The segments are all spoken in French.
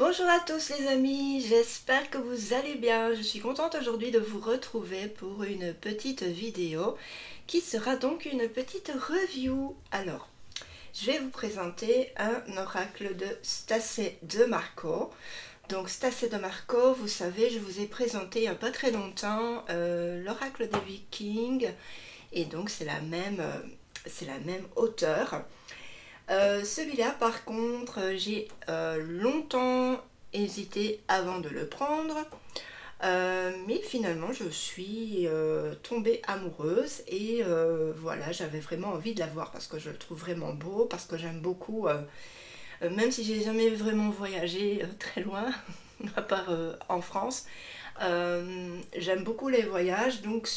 Bonjour à tous les amis, j'espère que vous allez bien. Je suis contente aujourd'hui de vous retrouver pour une petite vidéo qui sera donc une petite review. Alors, je vais vous présenter un oracle de Stacey de Marco. Donc Stacey de Marco, vous savez, je vous ai présenté il n'y a pas très longtemps l'oracle des Vikings et donc c'est la même auteure. Celui-là par contre j'ai longtemps hésité avant de le prendre, mais finalement je suis tombée amoureuse et voilà, j'avais vraiment envie de l'avoir parce que je le trouve vraiment beau, parce que j'aime beaucoup, même si j'ai jamais vraiment voyagé très loin à part en France, j'aime beaucoup les voyages, donc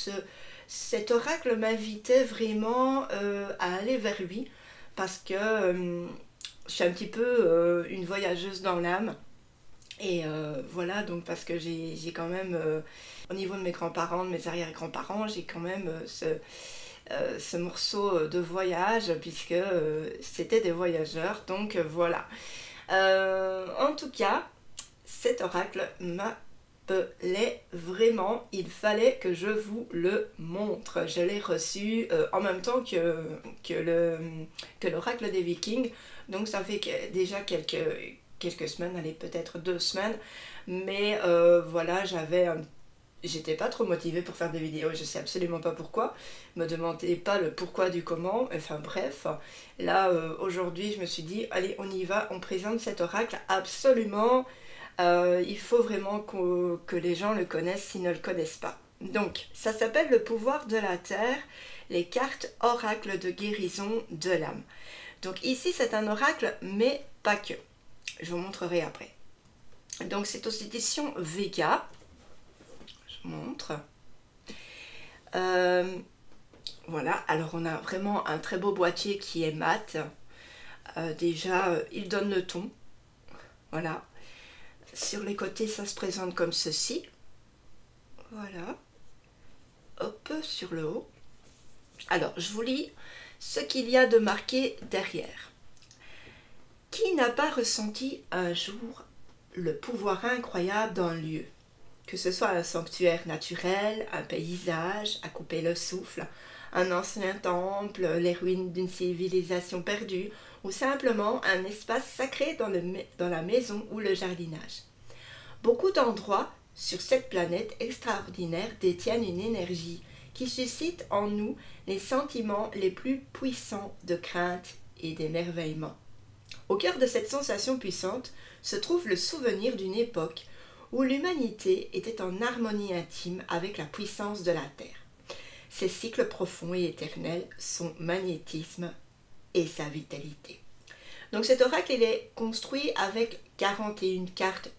cet oracle m'invitait vraiment à aller vers lui parce que je suis un petit peu une voyageuse dans l'âme. Et voilà, donc parce que j'ai quand même, au niveau de mes grands-parents, de mes arrière-grands-parents, j'ai quand même ce morceau de voyage, puisque c'était des voyageurs, donc voilà. En tout cas, cet oracle m'appelait vraiment, il fallait que je vous le montre. Je l'ai reçu en même temps que l'oracle des Vikings, donc ça fait déjà quelques semaines, allez peut-être 2 semaines, mais voilà, j'étais pas trop motivée pour faire des vidéos, je sais absolument pas pourquoi, me demandez pas le pourquoi du comment, enfin bref, là aujourd'hui je me suis dit, allez on y va, on présente cet oracle absolument, il faut vraiment que les gens le connaissent s'ils ne le connaissent pas. Donc ça s'appelle le pouvoir de la terre, les cartes oracle de guérison de l'âme. Donc ici c'est un oracle mais pas que. Je vous montrerai après. Donc c'est aux éditions Vega. Je vous montre. Voilà, alors on a vraiment un très beau boîtier qui est mat. Déjà, il donne le ton. Voilà. Sur les côtés, ça se présente comme ceci. Voilà. Hop, sur le haut. Alors, je vous lis ce qu'il y a de marqué derrière. Qui n'a pas ressenti un jour le pouvoir incroyable d'un lieu, que ce soit un sanctuaire naturel, un paysage à couper le souffle, un ancien temple, les ruines d'une civilisation perdue, ou simplement un espace sacré dans la maison ou le jardinage. Beaucoup d'endroits sur cette planète extraordinaire détiennent une énergie qui suscite en nous les sentiments les plus puissants de crainte et d'émerveillement. Au cœur de cette sensation puissante se trouve le souvenir d'une époque où l'humanité était en harmonie intime avec la puissance de la Terre, ses cycles profonds et éternels, son magnétisme et sa vitalité. Donc cet oracle il est construit avec 41 cartes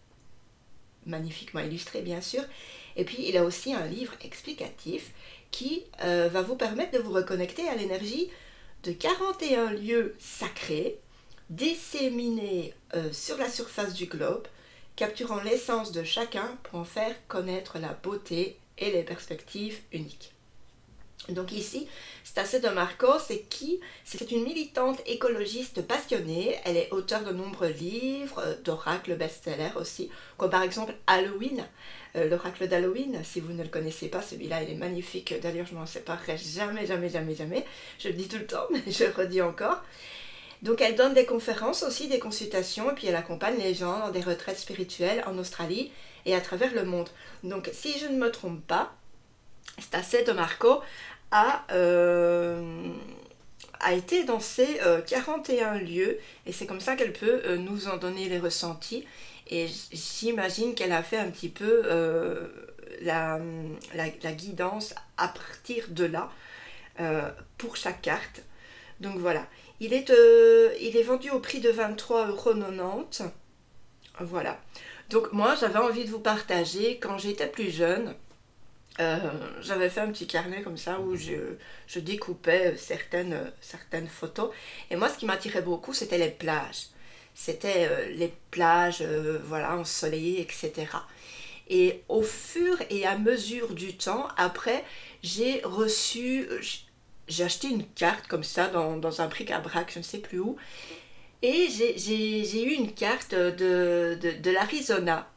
magnifiquement illustrées bien sûr, et puis il a aussi un livre explicatif qui va vous permettre de vous reconnecter à l'énergie de 41 lieux sacrés disséminés sur la surface du globe, capturant l'essence de chacun pour en faire connaître la beauté et les perspectives uniques. Donc ici, Stacey de Marco, c'est une militante écologiste passionnée. Elle est auteure de nombreux livres, d'oracles best-sellers aussi, comme par exemple Halloween, l'oracle d'Halloween. Si vous ne le connaissez pas, celui-là il est magnifique. D'ailleurs, je m'en séparerai jamais, jamais, jamais, jamais. Je le dis tout le temps, mais je le redis encore. Donc elle donne des conférences aussi, des consultations, et puis elle accompagne les gens dans des retraites spirituelles en Australie et à travers le monde. Donc si je ne me trompe pas, Stacey de Marco a été dans ces 41 lieux, et c'est comme ça qu'elle peut nous en donner les ressentis, et j'imagine qu'elle a fait un petit peu la guidance à partir de là pour chaque carte. Donc voilà, il est vendu au prix de 23,90 €. Voilà. Donc moi j'avais envie de vous partager, quand j'étais plus jeune, j'avais fait un petit carnet comme ça où je découpais certaines photos. Et moi ce qui m'attirait beaucoup c'était les plages. C'était les plages voilà, ensoleillées, etc. Et au fur et à mesure du temps, après, j'ai acheté une carte comme ça dans un bric-à-brac, je ne sais plus où. Et j'ai eu une carte de l'Arizona.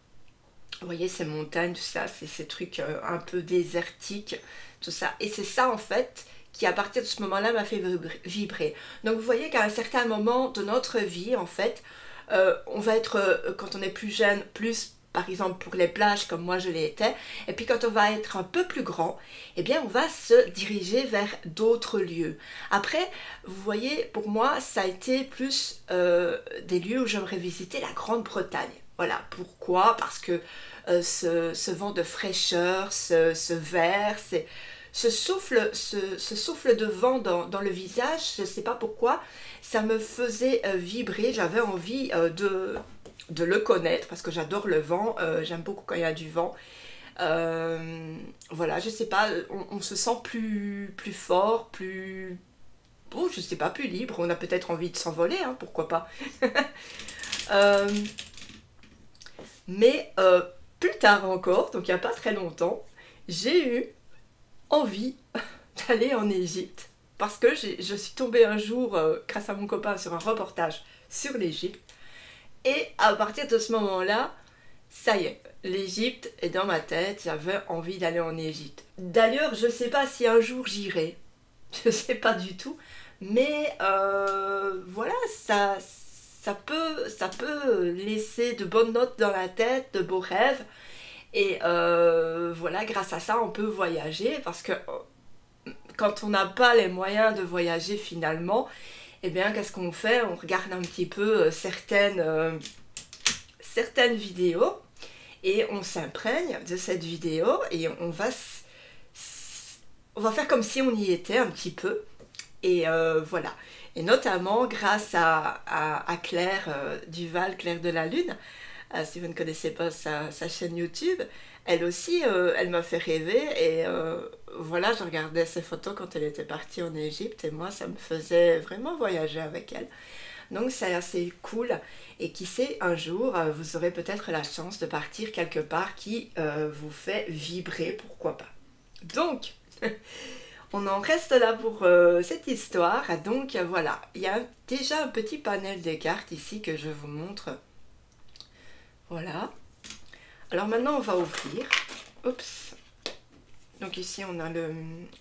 Vous voyez, ces montagnes, tout ça, c'est ces trucs un peu désertiques, tout ça. Et c'est ça, en fait, qui, à partir de ce moment-là, m'a fait vibrer. Donc, vous voyez qu'à un certain moment de notre vie, en fait, on va être, quand on est plus jeune, plus, par exemple, pour les plages, comme moi je l'ai été. Et puis, quand on va être un peu plus grand, eh bien, on va se diriger vers d'autres lieux. Après, vous voyez, pour moi, ça a été plus des lieux où j'aimerais visiter la Grande-Bretagne. Voilà, pourquoi? Parce que ce vent de fraîcheur, ce vert, ce souffle de vent dans le visage, je ne sais pas pourquoi, ça me faisait vibrer, j'avais envie de le connaître, parce que j'adore le vent, j'aime beaucoup quand il y a du vent. Voilà, je ne sais pas, on se sent plus fort, plus... Bon, je ne sais pas, plus libre, on a peut-être envie de s'envoler, hein, pourquoi pas. Mais plus tard encore, donc il n'y a pas très longtemps, j'ai eu envie d'aller en Égypte. Parce que je suis tombée un jour, grâce à mon copain, sur un reportage sur l'Égypte. Et à partir de ce moment-là, ça y est, l'Égypte est dans ma tête, j'avais envie d'aller en Égypte. D'ailleurs, je ne sais pas si un jour j'irai, je ne sais pas du tout, mais voilà, ça peut laisser de bonnes notes dans la tête, de beaux rêves. Et voilà, grâce à ça, on peut voyager parce que quand on n'a pas les moyens de voyager finalement, eh bien, qu'est-ce qu'on fait? On regarde un petit peu certaines vidéos et on s'imprègne de cette vidéo et on va faire comme si on y était un petit peu. Et voilà. Et notamment grâce à Claire Duval, Claire de la Lune, si vous ne connaissez pas sa chaîne YouTube, elle aussi, elle m'a fait rêver et voilà, je regardais ses photos quand elle était partie en Égypte et moi, ça me faisait vraiment voyager avec elle. Donc c'est assez cool et qui sait, un jour, vous aurez peut-être la chance de partir quelque part qui vous fait vibrer, pourquoi pas. Donc, on en reste là pour cette histoire. Donc voilà, il y a déjà un petit panel des cartes ici que je vous montre. Voilà. Alors maintenant on va ouvrir. Oups. Donc ici on a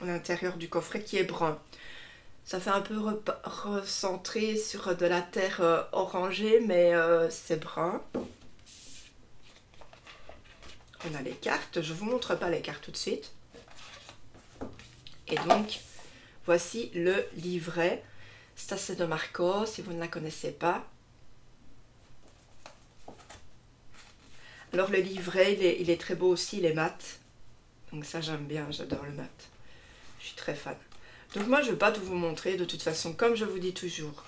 l'intérieur du coffret qui est brun. Ça fait un peu recentré sur de la terre orangée, mais c'est brun. On a les cartes. Je ne vous montre pas les cartes tout de suite. Et donc, voici le livret. C'est de Marco, si vous ne la connaissez pas. Alors le livret, il est très beau aussi, il est mat. Donc ça j'aime bien, j'adore le mat. Je suis très fan. Donc moi je ne vais pas tout vous montrer, de toute façon, comme je vous dis toujours.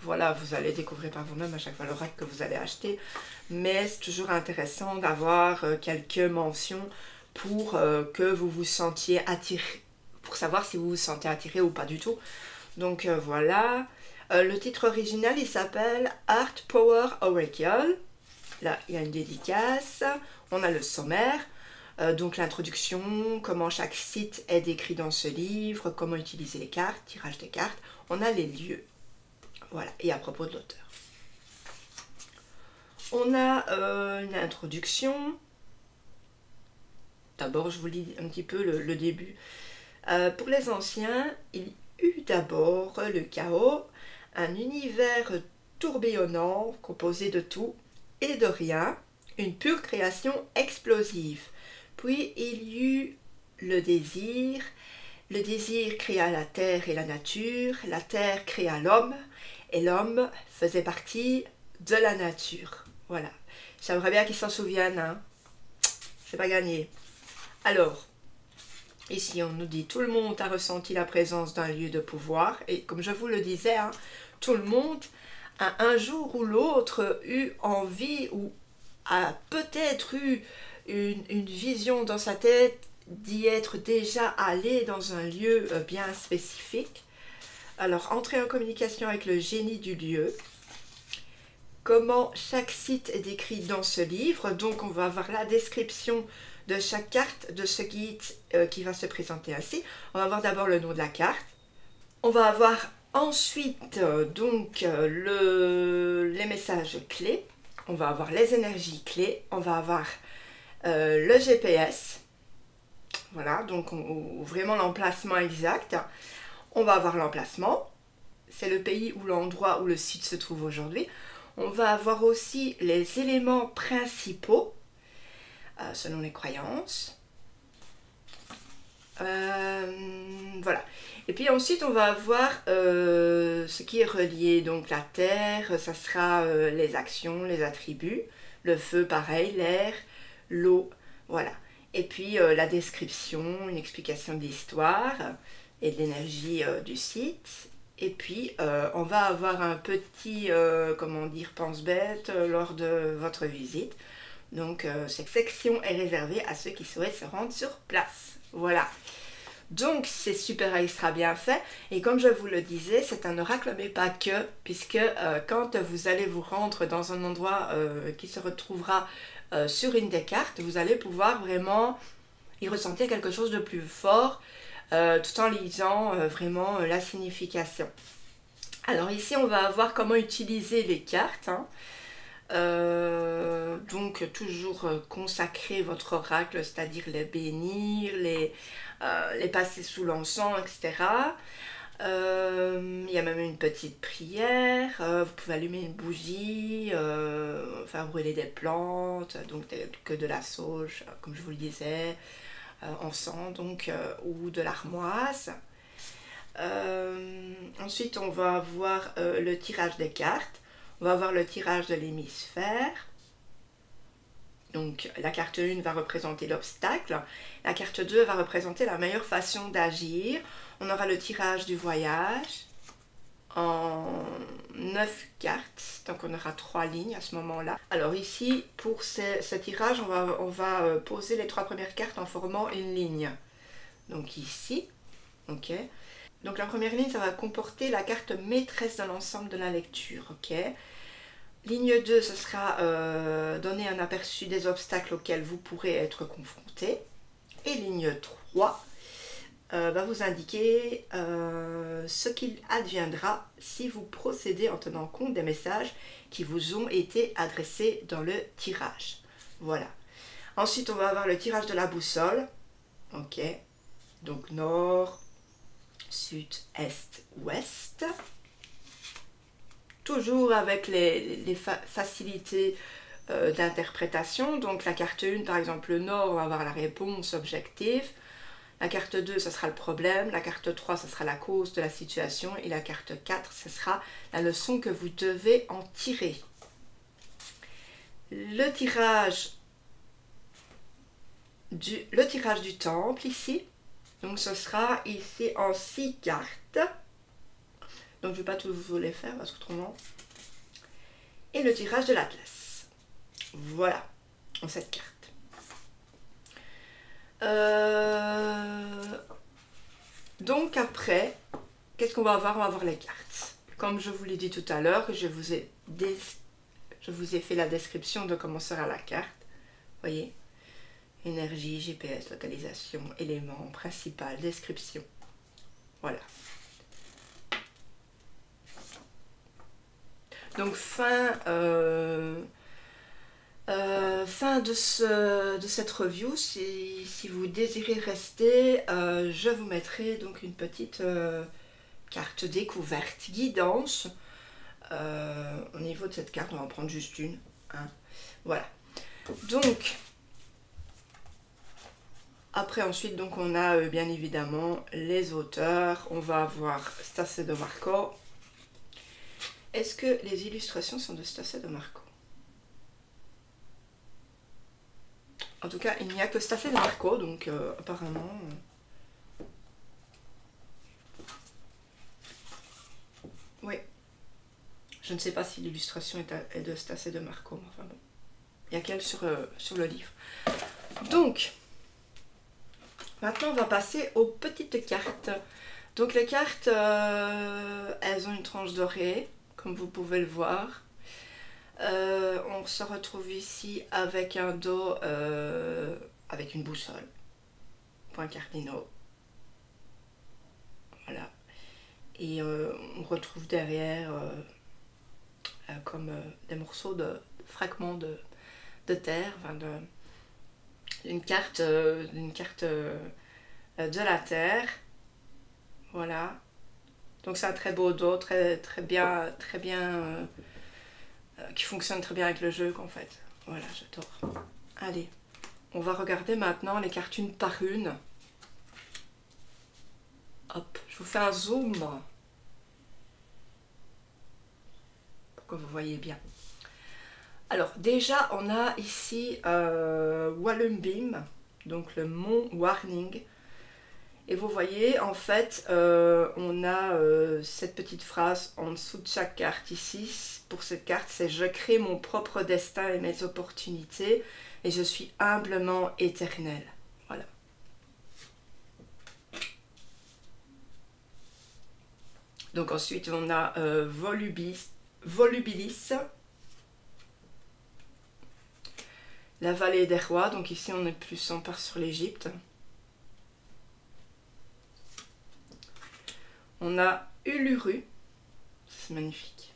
Voilà, vous allez découvrir par vous-même à chaque fois l'oracle que vous allez acheter. Mais c'est toujours intéressant d'avoir quelques mentions pour que vous vous sentiez attiré, pour savoir si vous vous sentez attiré ou pas du tout. Donc voilà. Le titre original, il s'appelle Art Power Oracle. Là, il y a une dédicace. On a le sommaire. Donc l'introduction, comment chaque site est décrit dans ce livre, comment utiliser les cartes, tirage des cartes. On a les lieux. Voilà, et à propos de l'auteur. On a une introduction. D'abord, je vous lis un petit peu le début. Pour les anciens, il eut d'abord le chaos, un univers tourbillonnant, composé de tout et de rien, une pure création explosive. Puis il y eut le désir créa la terre et la terre créa l'homme, et l'homme faisait partie de la nature. Voilà. J'aimerais bien qu'ils s'en souviennent, hein. C'est pas gagné. Alors, ici on nous dit tout le monde a ressenti la présence d'un lieu de pouvoir, et comme je vous le disais, hein, tout le monde a un jour ou l'autre eu envie ou a peut-être eu une vision dans sa tête d'y être déjà allé dans un lieu bien spécifique. Alors, entrer en communication avec le génie du lieu. Comment chaque site est décrit dans ce livre. Donc, on va avoir la description de chaque carte de ce guide qui va se présenter ainsi. On va avoir d'abord le nom de la carte. On va avoir Ensuite, les messages clés. On va avoir les énergies clés. On va avoir le GPS. Voilà, donc vraiment l'emplacement exact. On va avoir l'emplacement. C'est le pays ou l'endroit où le site se trouve aujourd'hui. On va avoir aussi les éléments principaux, selon les croyances. Voilà. Et puis ensuite, on va avoir ce qui est relié. Donc la terre, ça sera les actions, les attributs. Le feu, pareil, l'air, l'eau, voilà. Et puis la description, une explication de l'histoire et de l'énergie du site. Et puis on va avoir un petit, comment dire, pense-bête lors de votre visite. Donc cette section est réservée à ceux qui souhaitent se rendre sur place. Voilà. Donc c'est super extra bien fait. Et comme je vous le disais, c'est un oracle mais pas que. Puisque quand vous allez vous rendre dans un endroit qui se retrouvera sur une des cartes, vous allez pouvoir vraiment y ressentir quelque chose de plus fort. Tout en lisant vraiment la signification. Alors ici on va voir comment utiliser les cartes. Donc toujours consacrer votre oracle, c'est-à-dire les bénir, les passer sous l'encens, etc. Il y a même une petite prière, vous pouvez allumer une bougie, faire brûler des plantes, donc que de la sauge, comme je vous le disais, encens donc, ou de l'armoise. Ensuite on va avoir le tirage des cartes. On va avoir le tirage de l'hémisphère. Donc la carte 1 va représenter l'obstacle. La carte 2 va représenter la meilleure façon d'agir. On aura le tirage du voyage en 9 cartes. Donc on aura 3 lignes à ce moment-là. Alors ici, pour ce tirage, on va poser les 3 premières cartes en formant une ligne. Donc ici, ok. Donc la première ligne, ça va comporter la carte maîtresse de l'ensemble de la lecture, ok. Ligne 2, ce sera donner un aperçu des obstacles auxquels vous pourrez être confronté. Et ligne 3 va vous indiquer ce qu'il adviendra si vous procédez en tenant compte des messages qui vous ont été adressés dans le tirage. Voilà. Ensuite, on va avoir le tirage de la boussole. Ok. Donc nord, sud, est, ouest. Toujours avec les facilités d'interprétation. Donc la carte 1, par exemple, le nord, on va avoir la réponse objective. La carte 2, ce sera le problème. La carte 3, ce sera la cause de la situation. Et la carte 4, ce sera la leçon que vous devez en tirer. Le tirage du temple, ici. Donc ce sera ici en 6 cartes. Donc je ne vais pas tous vous les faire parce qu'autrement. Et le tirage de l'Atlas. Voilà, en 7 cartes. Donc après, qu'est-ce qu'on va avoir? On va avoir les cartes. Comme je vous l'ai dit tout à l'heure, je vous ai fait la description de comment sera la carte. Voyez, énergie, GPS, localisation, éléments, principal, description. Voilà. Donc fin de cette review. Si vous désirez rester, je vous mettrai donc une petite carte découverte, guidance. Au niveau de cette carte, on va en prendre juste une. Hein. Voilà. Donc, après ensuite, donc, on a bien évidemment les auteurs. On va avoir Stasè de Marco. Est-ce que les illustrations sont de Stasè de Marco? En tout cas, il n'y a que Stasè de Marco, donc apparemment... Oui. Je ne sais pas si l'illustration est de Stasè de Marco, mais enfin bon. Il n'y a qu'elle sur le livre. Donc, maintenant on va passer aux petites cartes. Donc les cartes, elles ont une tranche dorée, comme vous pouvez le voir. On se retrouve ici avec un dos, avec une boussole, point cardinaux. Voilà. Et on retrouve derrière comme des morceaux de fragments de terre, enfin une carte, de la terre. Voilà. Donc c'est un très beau dos, très bien, qui fonctionne très bien avec le jeu en fait. Voilà, j'adore. Allez, on va regarder maintenant les cartes une par une. Hop, je vous fais un zoom pour que vous voyez bien. Alors déjà, on a ici Wallenbeam, donc le mont Warning. Et vous voyez, en fait, on a cette petite phrase en dessous de chaque carte ici. Pour cette carte, c'est « Je crée mon propre destin et mes opportunités et je suis humblement éternel ». Voilà. Donc ensuite, on a Volubilis, la vallée des rois. Donc ici, on est plus, on part sur l'Égypte. On a Uluru, c'est magnifique.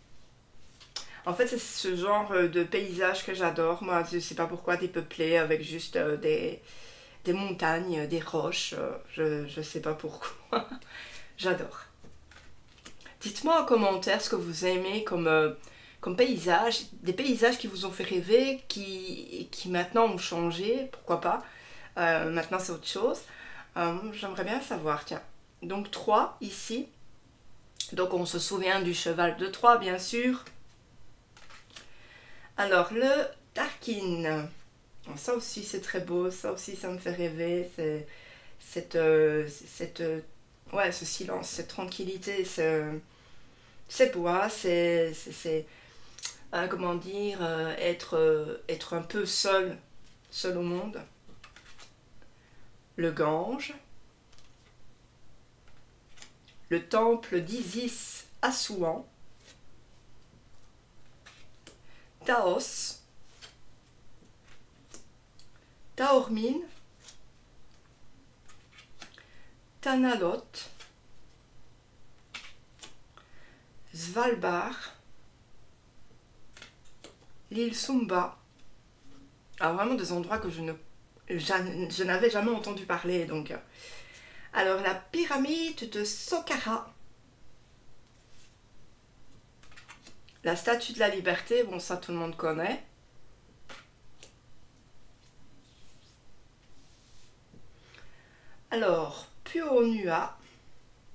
En fait, c'est ce genre de paysage que j'adore. Moi, je ne sais pas pourquoi, dépeuplé avec juste des montagnes, des roches. Je ne sais pas pourquoi. J'adore. Dites-moi en commentaire ce que vous aimez comme paysage. Des paysages qui vous ont fait rêver, qui maintenant ont changé, pourquoi pas. Maintenant, c'est autre chose. J'aimerais bien savoir, tiens. Donc 3 ici. Donc on se souvient du cheval de Troie, bien sûr. Alors, le Tarkin, ça aussi c'est très beau, ça aussi ça me fait rêver, ouais, ce silence, cette tranquillité, ces bois, comment dire, être un peu seul au monde. Le Gange, le temple d'Isis à Souan, Taos, Taormine, Tanalot, Svalbard, l'île Sumba. Alors vraiment des endroits que je n'avais jamais entendu parler. Donc. Alors la pyramide de Saqqara, la statue de la liberté, bon ça tout le monde connaît. Alors, Puonua,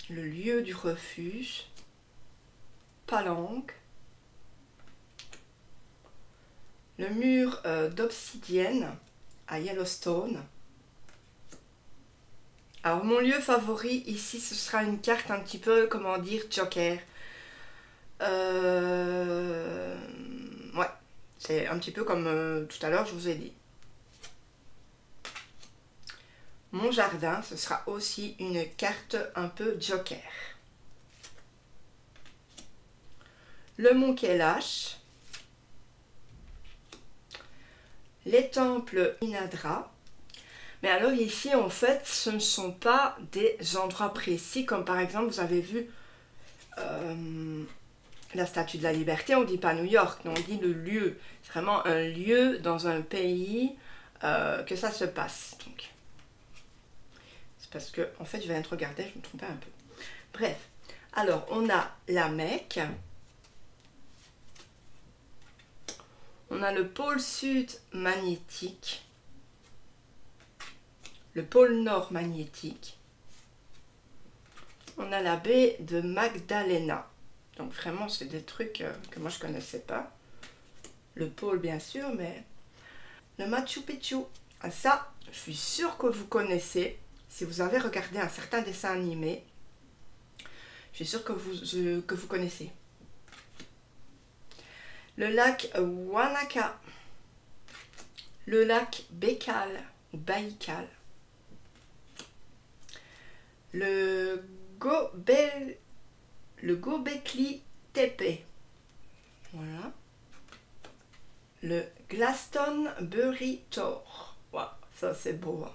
le lieu du refuge, Palang, le mur d'obsidienne à Yellowstone. Alors mon lieu favori ici, ce sera une carte un petit peu, comment dire, Joker. Ouais, c'est un petit peu comme tout à l'heure je vous ai dit. Mon jardin, ce sera aussi une carte un peu Joker. Le mont Kailash, les temples Inadra. Mais alors ici, en fait, ce ne sont pas des endroits précis, comme par exemple, vous avez vu la Statue de la Liberté, on ne dit pas New York, non, on dit le lieu. C'est vraiment un lieu dans un pays que ça se passe. Donc, c'est parce que, en fait, je viens de regarder, je me trompais un peu. Bref, alors, on a la Mecque. On a le pôle sud magnétique. Le pôle nord magnétique. On a la baie de Magdalena. Donc vraiment, c'est des trucs que moi je connaissais pas. Le pôle, bien sûr, mais le Machu Picchu. Ah, ça, je suis sûre que vous connaissez. Si vous avez regardé un certain dessin animé, je suis sûre que vous connaissez. Le lac Wanaka. Le lac Baïkal ou Baïkal. Le Göbekli Tepe. Voilà. Le Glastonbury Tor. Wow, ça c'est beau. Hein.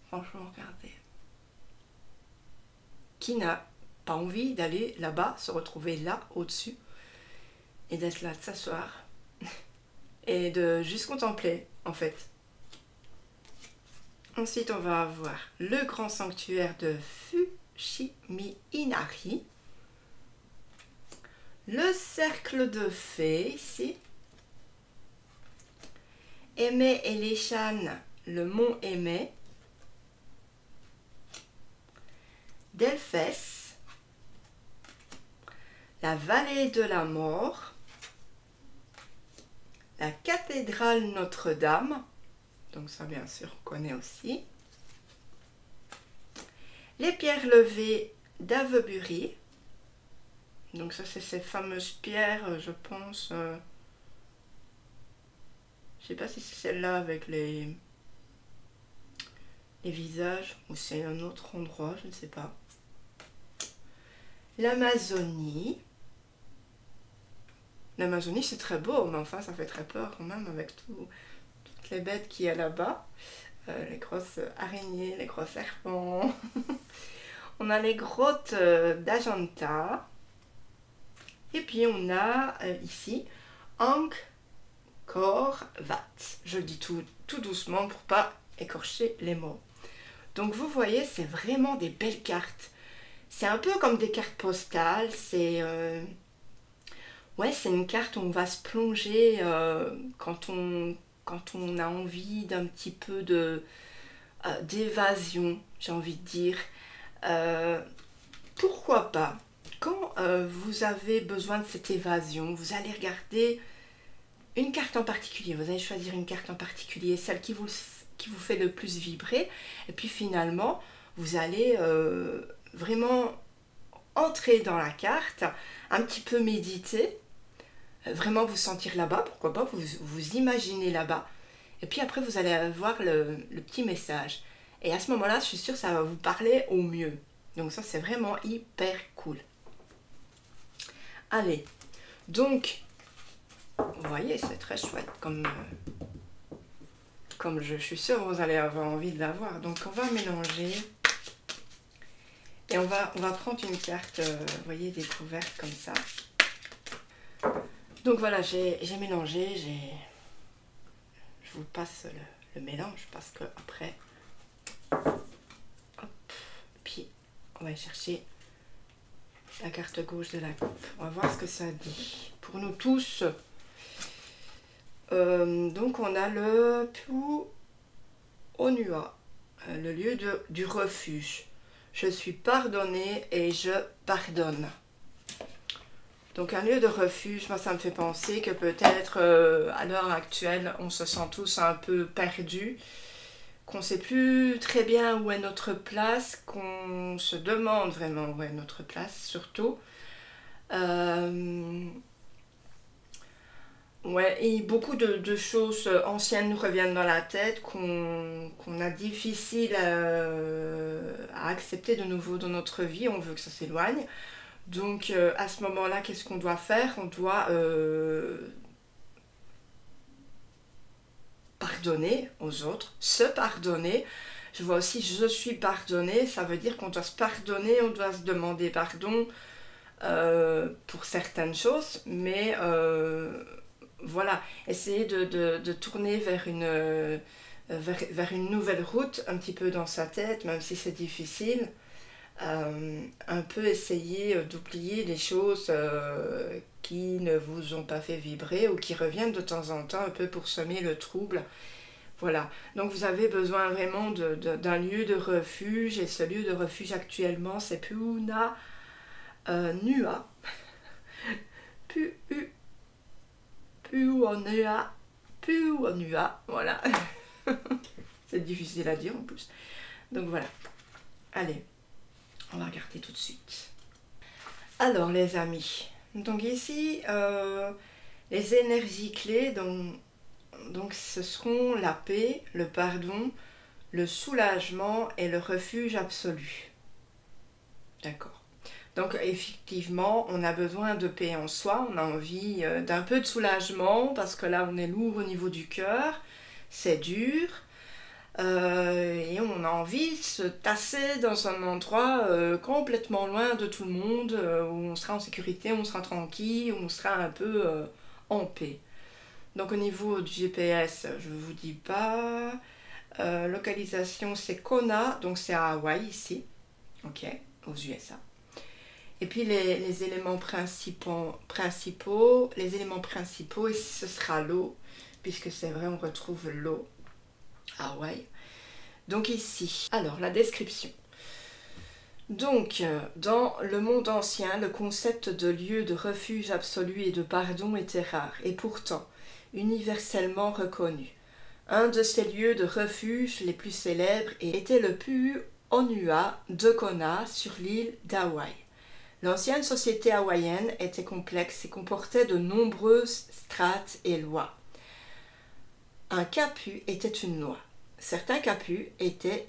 Franchement, regardez. Kina, pas envie d'aller là-bas, se retrouver là, au-dessus, et d'être là, de s'asseoir, et de juste contempler, en fait. Ensuite, on va avoir le grand sanctuaire de Fushimi Inari, le cercle de fées, ici, Aimé et les Shan, le mont Aimé, Delphès, la vallée de la mort, la cathédrale Notre-Dame, donc ça bien sûr on connaît aussi, les pierres levées d'Avebury, donc ça c'est ces fameuses pierres, je pense, je sais pas si c'est celle-là avec les visages ou c'est un autre endroit, je ne sais pas. L'Amazonie. L'Amazonie c'est très beau, mais enfin ça fait très peur quand même avec toutes les bêtes qu'il y a là-bas. Les grosses araignées, les gros serpents. On a les grottes d'Ajanta. Et puis on a ici Angkor Wat. Je dis tout doucement pour pas écorcher les mots. Donc vous voyez, c'est vraiment des belles cartes. C'est un peu comme des cartes postales. C'est ouais, c'est une carte où on va se plonger quand on a envie d'un petit peu d'évasion, j'ai envie de dire. Pourquoi pas, quand vous avez besoin de cette évasion, vous allez regarder une carte en particulier, vous allez choisir une carte en particulier, celle qui vous fait le plus vibrer, et puis finalement, vous allez vraiment entrer dans la carte, un petit peu méditer, vraiment vous sentir là-bas, pourquoi pas, vous imaginez là-bas, et puis après vous allez avoir le petit message. Et à ce moment-là, je suis sûre que ça va vous parler au mieux. Donc ça, c'est vraiment hyper cool. Allez, donc, vous voyez, c'est très chouette comme je suis sûre que vous allez avoir envie de la voir. Donc on va mélanger. Et on va prendre une carte, vous voyez, découverte comme ça. Donc voilà, j'ai mélangé, je vous passe le mélange parce que après... Puis on va chercher la carte gauche de la coupe. On va voir ce que ça dit pour nous tous. Donc on a le Pu'onua, le lieu du refuge. Je suis pardonné et je pardonne. Donc un lieu de refuge, moi ça me fait penser que peut-être à l'heure actuelle on se sent tous un peu perdus, qu'on ne sait plus très bien où est notre place, qu'on se demande vraiment où est notre place surtout. Ouais, et beaucoup de choses anciennes nous reviennent dans la tête qu'on a difficile à accepter de nouveau dans notre vie, on veut que ça s'éloigne. Donc à ce moment-là, qu'est-ce qu'on doit faire? On doit pardonner aux autres, se pardonner. Je vois aussi je suis pardonné, ça veut dire qu'on doit se pardonner, on doit se demander pardon pour certaines choses, mais voilà, essayer de tourner vers une nouvelle route, un petit peu dans sa tête, même si c'est difficile. Un peu essayer d'oublier les choses qui ne vous ont pas fait vibrer ou qui reviennent de temps en temps un peu pour semer le trouble. Voilà, donc vous avez besoin vraiment d'un lieu de refuge, et ce lieu de refuge actuellement c'est Pu'onua, Pu'onua, voilà. C'est difficile à dire en plus. Donc voilà, allez. On va regarder tout de suite. Alors les amis, donc ici, les énergies clés, donc ce seront la paix, le pardon, le soulagement et le refuge absolu. D'accord. Donc effectivement, on a besoin de paix en soi, on a envie d'un peu de soulagement parce que là on est lourd au niveau du cœur, c'est dur. et on a envie de se tasser dans un endroit complètement loin de tout le monde, où on sera en sécurité, où on sera tranquille, où on sera un peu en paix. Donc au niveau du GPS, je ne vous dis pas. Localisation, c'est Kona, donc c'est à Hawaï ici, ok, aux USA. Et puis les éléments principaux, ici ce sera l'eau, puisque c'est vrai, on retrouve l'eau à Hawaï. Donc ici, alors la description. Donc, dans le monde ancien, le concept de lieu de refuge absolu et de pardon était rare, et pourtant universellement reconnu. Un de ces lieux de refuge les plus célèbres était le Pu'u Onua de Kona sur l'île d'Hawaï. L'ancienne société hawaïenne était complexe et comportait de nombreuses strates et lois. Un kapu était une loi. Certains kapus étaient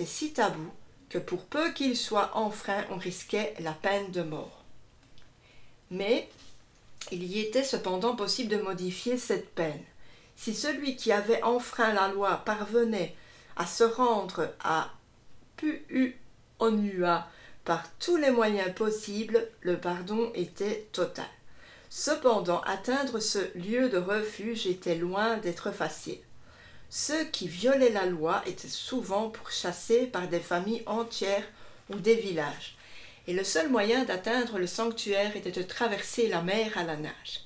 si tabous que pour peu qu'ils soient enfreints, on risquait la peine de mort. Mais il y était cependant possible de modifier cette peine. Si celui qui avait enfreint la loi parvenait à se rendre à Pu'u Onua par tous les moyens possibles, le pardon était total. Cependant, atteindre ce lieu de refuge était loin d'être facile. Ceux qui violaient la loi étaient souvent pourchassés par des familles entières ou des villages. Et le seul moyen d'atteindre le sanctuaire était de traverser la mer à la nage.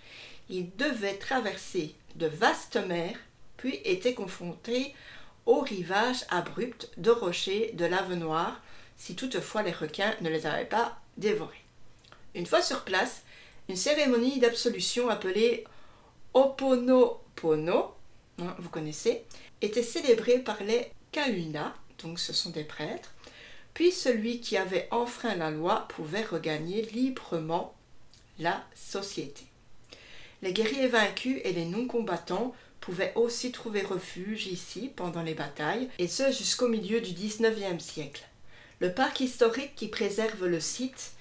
Ils devaient traverser de vastes mers, puis étaient confrontés aux rivages abrupts de rochers de lave noire, si toutefois les requins ne les avaient pas dévorés. Une fois sur place, une cérémonie d'absolution appelée Ho'oponopono, vous connaissez, était célébrée par les kahuna, donc ce sont des prêtres, puis celui qui avait enfreint la loi pouvait regagner librement la société. Les guerriers vaincus et les non-combattants pouvaient aussi trouver refuge ici pendant les batailles, et ce jusqu'au milieu du XIXe siècle. Le parc historique qui préserve le site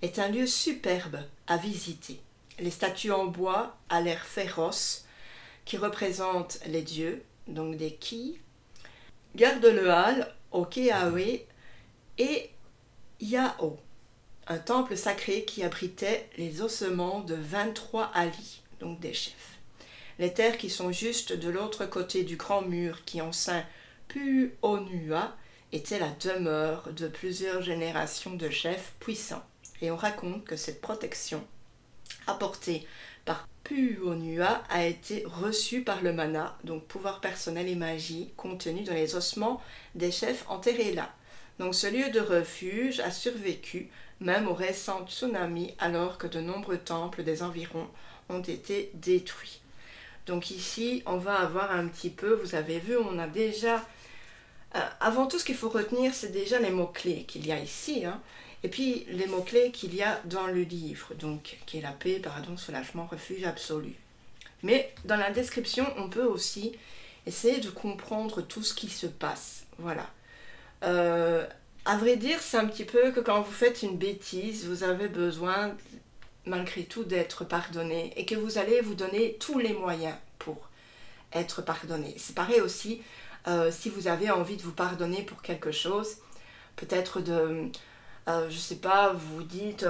est un lieu superbe à visiter. Les statues en bois à l'air féroce, qui représentent les dieux, donc des ki, gardent le hall au Keawe et Yao, un temple sacré qui abritait les ossements de 23 alis, donc des chefs. Les terres qui sont juste de l'autre côté du grand mur qui enceint Pu'u Onua étaient la demeure de plusieurs générations de chefs puissants. Et on raconte que cette protection apportée par Pu'u Onua a été reçue par le mana, donc pouvoir personnel et magie, contenu dans les ossements des chefs enterrés là. Donc ce lieu de refuge a survécu même aux récents tsunamis, alors que de nombreux temples des environs ont été détruits. Donc ici, on va avoir un petit peu, vous avez vu, on a déjà... avant tout, ce qu'il faut retenir, c'est déjà les mots-clés qu'il y a ici, hein, et puis les mots-clés qu'il y a dans le livre, donc qui est la paix, pardon, soulagement, refuge absolu. Mais dans la description, on peut aussi essayer de comprendre tout ce qui se passe. Voilà. À vrai dire, c'est un petit peu que quand vous faites une bêtise, vous avez besoin malgré tout d'être pardonné et que vous allez vous donner tous les moyens pour être pardonné. C'est pareil aussi si vous avez envie de vous pardonner pour quelque chose, peut-être de... je sais pas, vous vous dites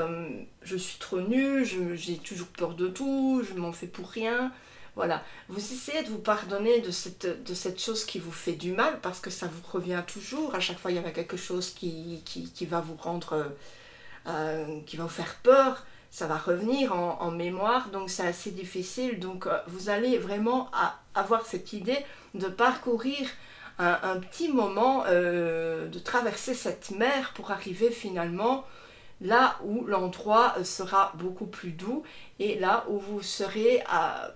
je suis trop nulle, j'ai toujours peur de tout, je m'en fais pour rien. Voilà, vous essayez de vous pardonner de cette chose qui vous fait du mal, parce que ça vous revient toujours. À chaque fois, il y a quelque chose qui va vous rendre, qui va vous faire peur. Ça va revenir en mémoire, donc c'est assez difficile. Donc vous allez vraiment avoir cette idée de parcourir un petit moment, de traverser cette mer pour arriver finalement là où l'endroit sera beaucoup plus doux et là où vous serez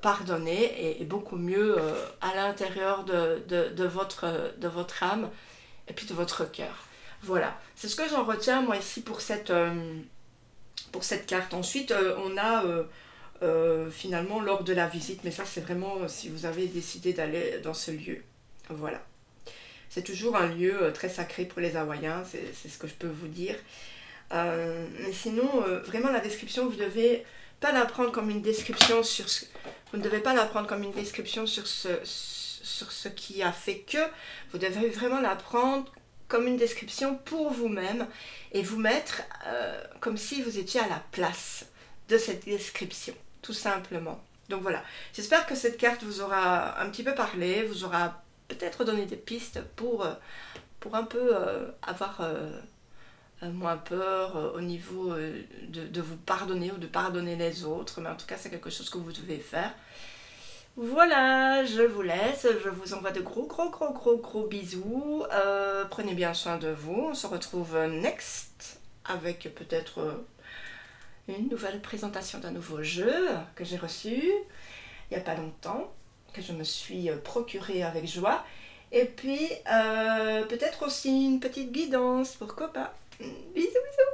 pardonné et beaucoup mieux à l'intérieur de votre âme et puis de votre cœur. Voilà, c'est ce que j'en retiens moi ici pour cette carte. Ensuite, on a finalement lors de la visite, mais ça c'est vraiment si vous avez décidé d'aller dans ce lieu. Voilà. C'est toujours un lieu très sacré pour les Hawaïens, c'est ce que je peux vous dire. Mais sinon, vraiment la description, vous ne devez pas la prendre comme une description sur ce sur ce qui a fait que. Vous devez vraiment la prendre comme une description pour vous-même et vous mettre comme si vous étiez à la place de cette description, tout simplement. Donc voilà, j'espère que cette carte vous aura un petit peu parlé, vous aura peut-être donné des pistes pour un peu avoir moins peur au niveau de vous pardonner ou de pardonner les autres, mais en tout cas c'est quelque chose que vous devez faire. Voilà, je vous laisse, je vous envoie de gros bisous, prenez bien soin de vous, on se retrouve next avec peut-être une nouvelle présentation d'un nouveau jeu que j'ai reçu il n'y a pas longtemps, que je me suis procuré avec joie, et puis peut-être aussi une petite guidance, pourquoi pas. Bisous bisous.